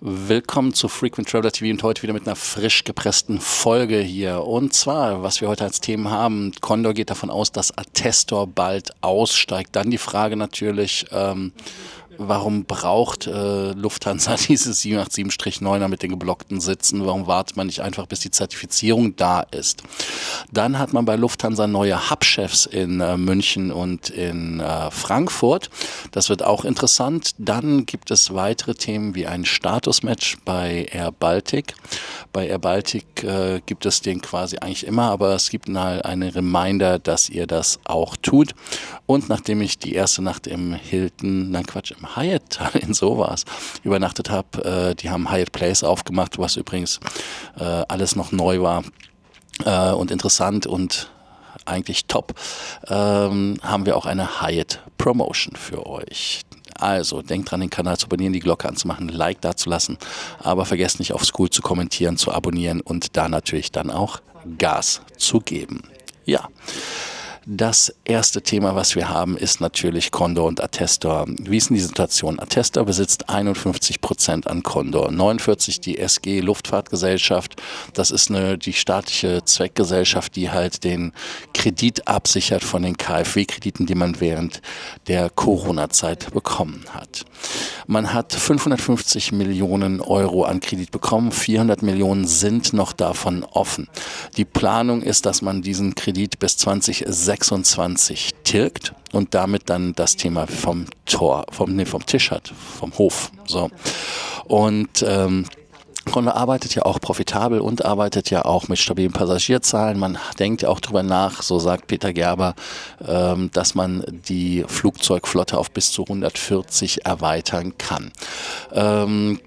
Willkommen zu Frequent Traveler TV und heute wieder mit einer frisch gepressten Folge hier. Und zwar, was wir heute als Themen haben, Condor geht davon aus, dass Attestor bald aussteigt. Dann die Frage natürlich, warum braucht Lufthansa diese 787-9er mit den geblockten Sitzen? Warum wartet man nicht einfach, bis die Zertifizierung da ist? Dann hat man bei Lufthansa neue Hubchefs in München und in Frankfurt. Das wird auch interessant. Dann gibt es weitere Themen wie ein Statusmatch bei Air Baltic. Bei Air Baltic gibt es den quasi eigentlich immer, aber es gibt eine Reminder, dass ihr das auch tut. Und nachdem ich die erste Nacht im Hyatt in sowas übernachtet habe, die haben Hyatt Place aufgemacht, was übrigens alles noch neu war und interessant und eigentlich top, haben wir auch eine Hyatt Promotion für euch. Also, denkt dran, den Kanal zu abonnieren, die Glocke anzumachen, ein Like dazulassen, aber vergesst nicht auf School zu kommentieren, zu abonnieren und da natürlich dann auch Gas zu geben. Ja. Das erste Thema, was wir haben, ist natürlich Condor und Attestor. Wie ist denn die Situation? Attestor besitzt 51% an Condor, 49% die SG Luftfahrtgesellschaft. Das ist die staatliche Zweckgesellschaft, die halt den Kredit absichert von den KfW-Krediten, die man während der Corona-Zeit bekommen hat. Man hat 550 Millionen Euro an Kredit bekommen, 400 Millionen sind noch davon offen. Die Planung ist, dass man diesen Kredit bis 2026 tilgt und damit dann das Thema vom Tisch hat, vom Hof. So. Und Condor arbeitet ja auch profitabel und arbeitet ja auch mit stabilen Passagierzahlen. Man denkt ja auch darüber nach, so sagt Peter Gerber, dass man die Flugzeugflotte auf bis zu 140 erweitern kann.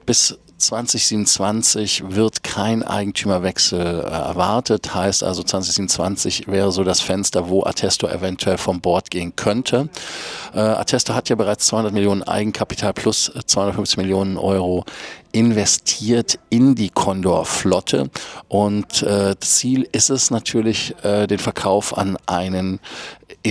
Bis 2027 wird kein Eigentümerwechsel erwartet, heißt also 2027 wäre so das Fenster, wo Attestor eventuell vom Bord gehen könnte. Attestor hat ja bereits 200 Millionen Eigenkapital plus 250 Millionen Euro investiert in die Condor-Flotte und Ziel ist es natürlich, den Verkauf an einen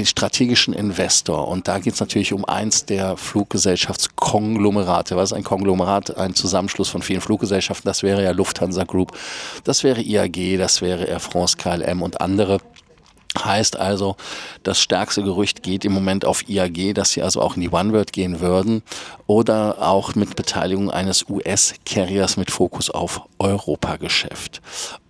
strategischen Investor und da geht es natürlich um eins der Fluggesellschaftskonglomerate. Was ist ein Konglomerat? Ein Zusammenschluss von vielen Fluggesellschaften, das wäre ja Lufthansa Group, das wäre IAG, das wäre Air France, KLM und andere. Heißt also, das stärkste Gerücht geht im Moment auf IAG, dass sie also auch in die OneWorld gehen würden oder auch mit Beteiligung eines US-Carriers mit Fokus auf Europageschäft.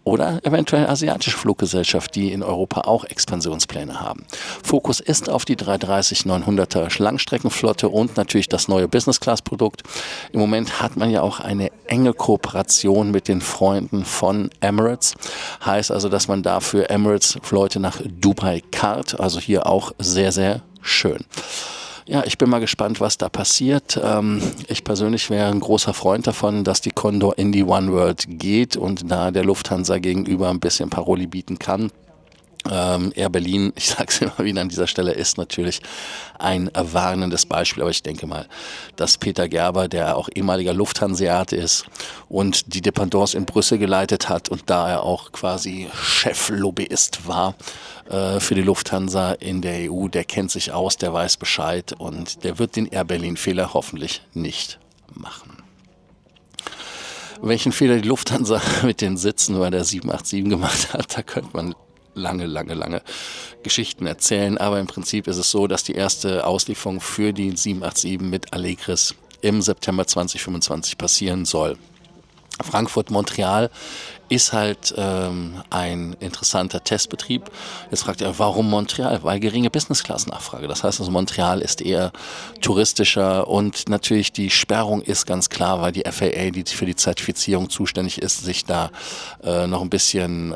Oder eventuell asiatische Fluggesellschaft, die in Europa auch Expansionspläne haben. Fokus ist auf die 330-900er Langstreckenflotte und natürlich das neue Business-Class-Produkt. Im Moment hat man ja auch eine enge Kooperation mit den Freunden von Emirates. Heißt also, dass man dafür Emirates-Leute nach Dubai karrt. Also hier auch sehr, sehr schön. Ja, ich bin mal gespannt, was da passiert. Ich persönlich wäre ein großer Freund davon, dass die Condor in die OneWorld geht und da der Lufthansa gegenüber ein bisschen Paroli bieten kann. Air Berlin, ich sage es immer wieder an dieser Stelle, ist natürlich ein warnendes Beispiel, aber ich denke mal, dass Peter Gerber, der auch ehemaliger Lufthanseat ist und die Dependance in Brüssel geleitet hat und da er auch quasi Cheflobbyist war für die Lufthansa in der EU, der kennt sich aus, der weiß Bescheid und der wird den Air Berlin-Fehler hoffentlich nicht machen. Welchen Fehler die Lufthansa mit den Sitzen bei der 787 gemacht hat, da könnte man lange Geschichten erzählen, aber im Prinzip ist es so, dass die erste Auslieferung für die 787 mit Allegris im September 2025 passieren soll. Frankfurt-Montreal ist halt ein interessanter Testbetrieb. Jetzt fragt ihr, warum Montreal? Weil geringe Business-Class-Nachfrage. Das heißt also, Montreal ist eher touristischer und natürlich die Sperrung ist ganz klar, weil die FAA, die für die Zertifizierung zuständig ist, sich da noch ein bisschen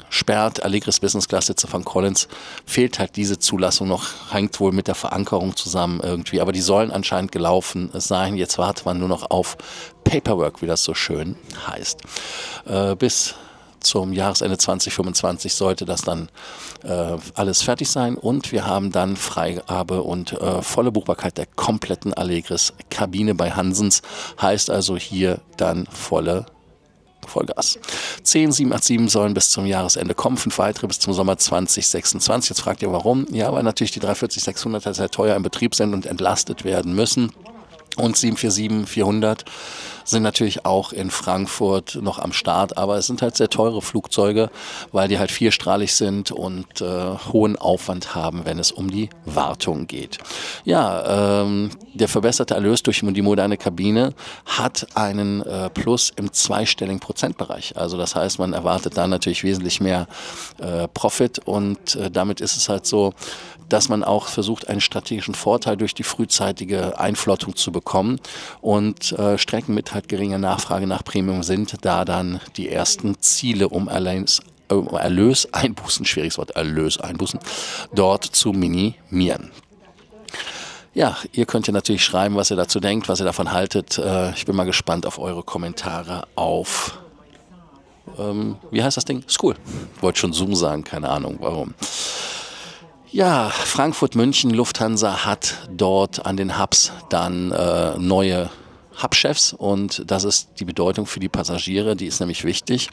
sperrt. Allegris Business Class Sitze von Collins fehlt halt diese Zulassung noch, hängt wohl mit der Verankerung zusammen irgendwie, aber die sollen anscheinend gelaufen sein. Jetzt wartet man nur noch auf Paperwork, wie das so schön heißt. Bis zum Jahresende 2025 sollte das dann alles fertig sein und wir haben dann Freigabe und volle Buchbarkeit der kompletten Allegris Kabine bei Hansens, heißt also hier dann Vollgas. 10 787 sollen bis zum Jahresende kommen, 5 weitere bis zum Sommer 2026. Jetzt fragt ihr, warum? Ja, weil natürlich die 340-600er sehr teuer im Betrieb sind und entlastet werden müssen. Und 747-400 sind natürlich auch in Frankfurt noch am Start, aber es sind halt sehr teure Flugzeuge, weil die halt vierstrahlig sind und hohen Aufwand haben, wenn es um die Wartung geht. Ja, der verbesserte Erlös durch die moderne Kabine hat einen Plus im zweistelligen Prozentbereich. Also das heißt, man erwartet da natürlich wesentlich mehr Profit und damit ist es halt so, dass man auch versucht, einen strategischen Vorteil durch die frühzeitige Einflottung zu bekommen. Und Strecken mit halt geringer Nachfrage nach Premium sind da dann die ersten Ziele, um Erlöseinbußen, schwieriges Wort, Erlöseinbußen, dort zu minimieren. Ja, ihr könnt ja natürlich schreiben, was ihr dazu denkt, was ihr davon haltet. Ich bin mal gespannt auf eure Kommentare auf, wie heißt das Ding? School. Wollte schon Zoom sagen, keine Ahnung warum. Ja, Frankfurt-München, Lufthansa hat dort an den Hubs dann neue Hubchefs und das ist die Bedeutung für die Passagiere, die ist nämlich wichtig.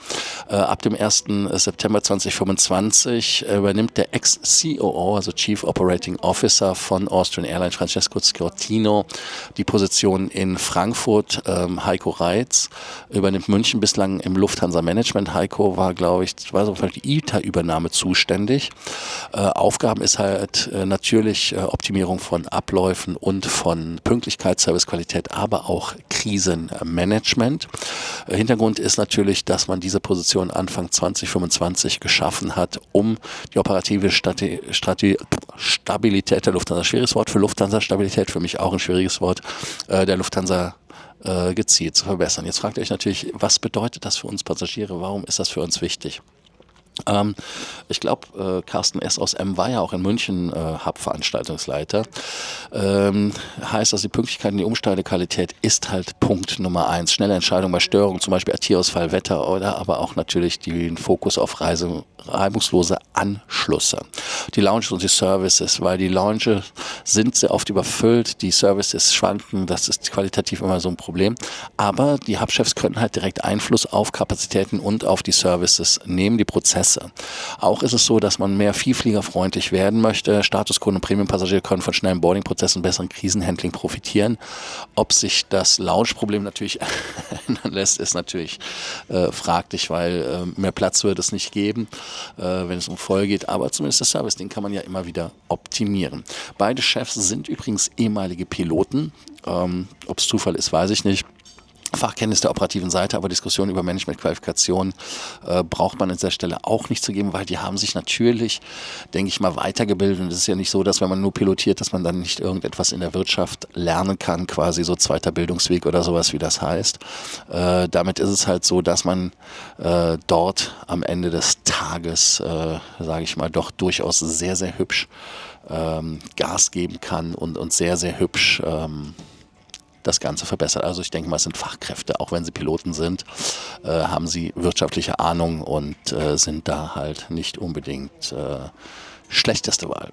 Ab dem 1. September 2025 übernimmt der Ex-COO, also Chief Operating Officer von Austrian Airlines, Francesco Scortino, die Position in Frankfurt. Heiko Reitz übernimmt München bislang im Lufthansa-Management. Heiko war, glaube ich, für die ITA-Übernahme zuständig. Aufgaben ist halt natürlich Optimierung von Abläufen und von Pünktlichkeit, Servicequalität, aber auch Krisenmanagement. Hintergrund ist natürlich, dass man diese Position Anfang 2025 geschaffen hat, um die operative Stabilität der Lufthansa, schwieriges Wort für Lufthansa, Stabilität für mich auch ein schwieriges Wort, der Lufthansa gezielt zu verbessern. Jetzt fragt ihr euch natürlich, was bedeutet das für uns Passagiere? Warum ist das für uns wichtig? Ich glaube, Carsten S. aus M. war ja auch in München Hub-Veranstaltungsleiter. Heißt, dass die Pünktlichkeit und die Umsteigequalität ist halt Punkt Nummer 1. Schnelle Entscheidung bei Störungen, zum Beispiel IT-Ausfall, Wetter oder aber auch natürlich den Fokus auf reibungslose Anschlüsse. Die Lounges und die Services, weil die Lounge sind sehr oft überfüllt, die Services schwanken, das ist qualitativ immer so ein Problem. Aber die Hubchefs können halt direkt Einfluss auf Kapazitäten und auf die Services nehmen, die Prozesse. Auch ist es so, dass man mehr vielfliegerfreundlich werden möchte. Statuskunden und Premium-Passagiere können von schnellen Boarding-Prozessen und besseren Krisenhandling profitieren. Ob sich das Lounge-Problem natürlich ändern lässt, ist natürlich fraglich, weil mehr Platz wird es nicht geben, wenn es um voll geht. Aber zumindest das Service, den kann man ja immer wieder optimieren. Beide Chefs sind übrigens ehemalige Piloten. Ob es Zufall ist, weiß ich nicht. Fachkenntnis der operativen Seite, aber Diskussionen über Managementqualifikation braucht man an dieser Stelle auch nicht zu geben, weil die haben sich natürlich, denke ich mal, weitergebildet. Und es ist ja nicht so, dass wenn man nur pilotiert, dass man dann nicht irgendetwas in der Wirtschaft lernen kann, quasi so zweiter Bildungsweg oder sowas, wie das heißt. Damit ist es halt so, dass man dort am Ende des Tages, sage ich mal, doch durchaus sehr, sehr hübsch Gas geben kann und sehr, sehr hübsch das Ganze verbessert. Also ich denke mal, es sind Fachkräfte, auch wenn sie Piloten sind, haben sie wirtschaftliche Ahnung und sind da halt nicht unbedingt schlechteste Wahl.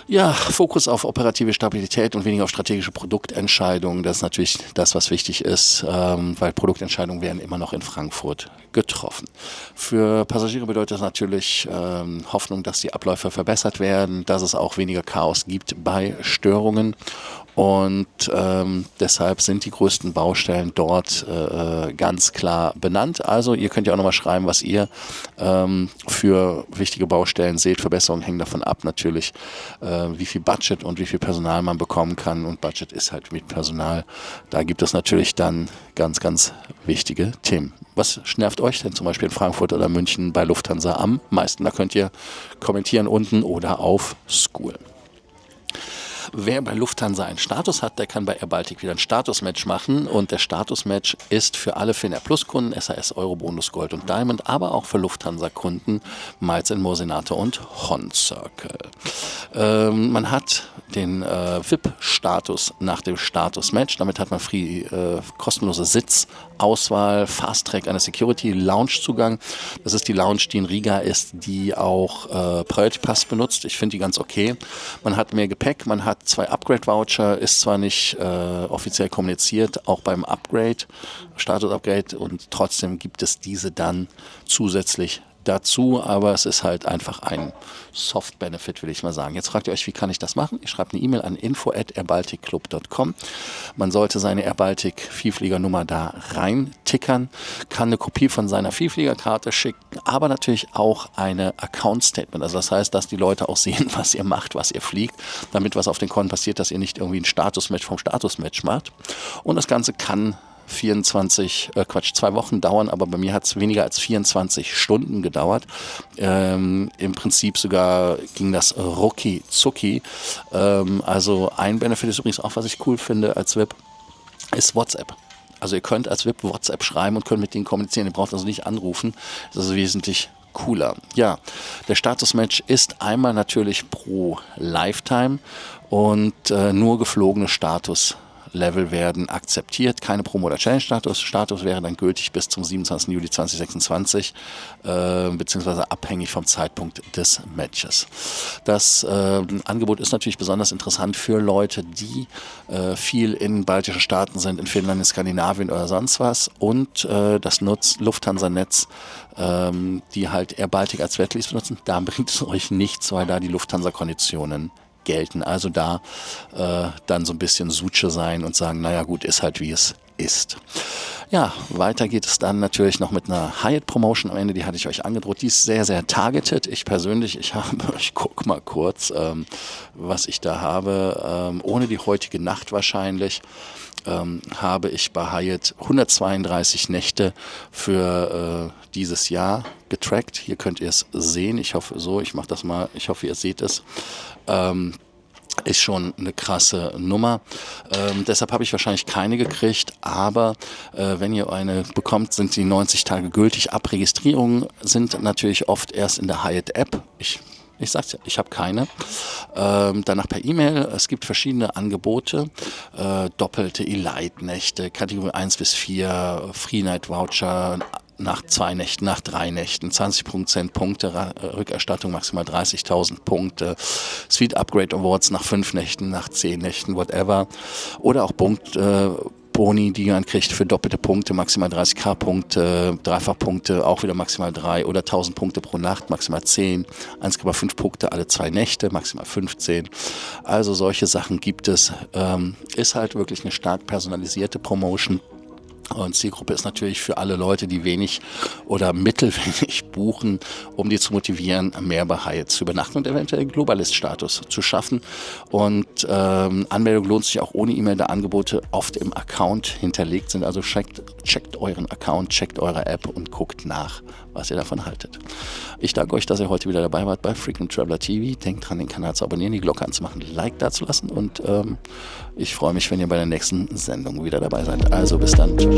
Ja, Fokus auf operative Stabilität und weniger auf strategische Produktentscheidungen, das ist natürlich das, was wichtig ist, weil Produktentscheidungen werden immer noch in Frankfurt getroffen. Für Passagiere bedeutet das natürlich Hoffnung, dass die Abläufe verbessert werden, dass es auch weniger Chaos gibt bei Störungen. Und deshalb sind die größten Baustellen dort ganz klar benannt. Also ihr könnt ja auch nochmal schreiben, was ihr für wichtige Baustellen seht. Verbesserungen hängen davon ab natürlich, wie viel Budget und wie viel Personal man bekommen kann. Und Budget ist halt mit Personal. Da gibt es natürlich dann ganz, ganz wichtige Themen. Was nervt euch denn zum Beispiel in Frankfurt oder München bei Lufthansa am meisten? Da könnt ihr kommentieren unten oder auf School. Wer bei Lufthansa einen Status hat, der kann bei Air Baltic wieder ein Status-Match machen. Und der Status-Match ist für alle Finnair Plus-Kunden, SAS, Eurobonus, Gold und Diamond, aber auch für Lufthansa-Kunden Miles & More, Senator und Hon Circle. Man hat den VIP-Status nach dem Status-Match. Damit hat man kostenlose Sitzauswahl, Fast-Track, eine Security-Lounge-Zugang. Das ist die Lounge, die in Riga ist, die auch Priority Pass benutzt. Ich finde die ganz okay. Man hat mehr Gepäck, man hat 2 Upgrade-Voucher, ist zwar nicht offiziell kommuniziert, auch beim Upgrade, Status-Upgrade, und trotzdem gibt es diese dann zusätzlich dazu, aber es ist halt einfach ein Soft-Benefit, will ich mal sagen. Jetzt fragt ihr euch, wie kann ich das machen? Ihr schreibt eine E-Mail an info@airbalticclub.com. Man sollte seine AirBaltic Vielfliegernummer da rein tickern, kann eine Kopie von seiner Vielfliegerkarte schicken, aber natürlich auch eine Account-Statement. Also das heißt, dass die Leute auch sehen, was ihr macht, was ihr fliegt, damit was auf den Konten passiert, dass ihr nicht irgendwie ein Statusmatch vom Statusmatch macht. Und das Ganze kann 2 Wochen dauern, aber bei mir hat es weniger als 24 Stunden gedauert. Im Prinzip sogar ging das rucki zucki. Also ein Benefit ist übrigens auch, was ich cool finde als VIP, ist WhatsApp. Also ihr könnt als VIP WhatsApp schreiben und könnt mit denen kommunizieren. Ihr braucht also nicht anrufen. Das ist also wesentlich cooler. Ja, der Statusmatch ist einmal natürlich pro Lifetime und nur geflogene Statuslevel werden akzeptiert. Keine Promo- oder Challenge-Status. Status wäre dann gültig bis zum 27. Juli 2026, beziehungsweise abhängig vom Zeitpunkt des Matches. Das Angebot ist natürlich besonders interessant für Leute, die viel in baltischen Staaten sind, in Finnland, in Skandinavien oder sonst was und das Lufthansa-Netz, die halt AirBaltic als Wetlease benutzen. Da bringt es euch nichts, weil da die Lufthansa-Konditionen gelten. Also da dann so ein bisschen Suche sein und sagen, naja gut, ist halt wie es ist. Ja, weiter geht es dann natürlich noch mit einer Hyatt-Promotion am Ende, die hatte ich euch angedroht. Die ist sehr, sehr targeted. Ich persönlich, ich gucke mal kurz, was ich da habe. Ohne die heutige Nacht wahrscheinlich habe ich bei Hyatt 132 Nächte für dieses Jahr getrackt. Hier könnt ihr es sehen. Ich hoffe so, ich mache das mal, ich hoffe ihr seht es. Ist schon eine krasse Nummer. Deshalb habe ich wahrscheinlich keine gekriegt, aber wenn ihr eine bekommt, sind die 90 Tage gültig. Abregistrierungen sind natürlich oft erst in der Hyatt-App. Ich sag's ja, ich habe keine. Danach per E-Mail. Es gibt verschiedene Angebote. Doppelte Elite-Nächte, Kategorie 1 bis 4, Free-Night-Voucher, nach 2 Nächten, nach 3 Nächten, 20% Punkte, Rückerstattung maximal 30.000 Punkte, Suite Upgrade Awards nach 5 Nächten, nach 10 Nächten, whatever. Oder auch Boni, die man kriegt für doppelte Punkte, maximal 30k Punkte, Dreifachpunkte, auch wieder maximal 3 oder 1000 Punkte pro Nacht, maximal 10, 1,5 Punkte alle 2 Nächte, maximal 15. Also solche Sachen gibt es. Ist halt wirklich eine stark personalisierte Promotion. Und Zielgruppe ist natürlich für alle Leute, die wenig oder mittelwenig buchen, um die zu motivieren, mehr bei Hyatt zu übernachten und eventuell einen Globalist-Status zu schaffen. Und Anmeldung lohnt sich auch ohne E-Mail, da Angebote oft im Account hinterlegt sind. Also checkt euren Account, checkt eure App und guckt nach, was ihr davon haltet. Ich danke euch, dass ihr heute wieder dabei wart bei Frequent Traveler TV. Denkt dran, den Kanal zu abonnieren, die Glocke anzumachen, Like dazulassen und ich freue mich, wenn ihr bei der nächsten Sendung wieder dabei seid. Also bis dann. Tschüss.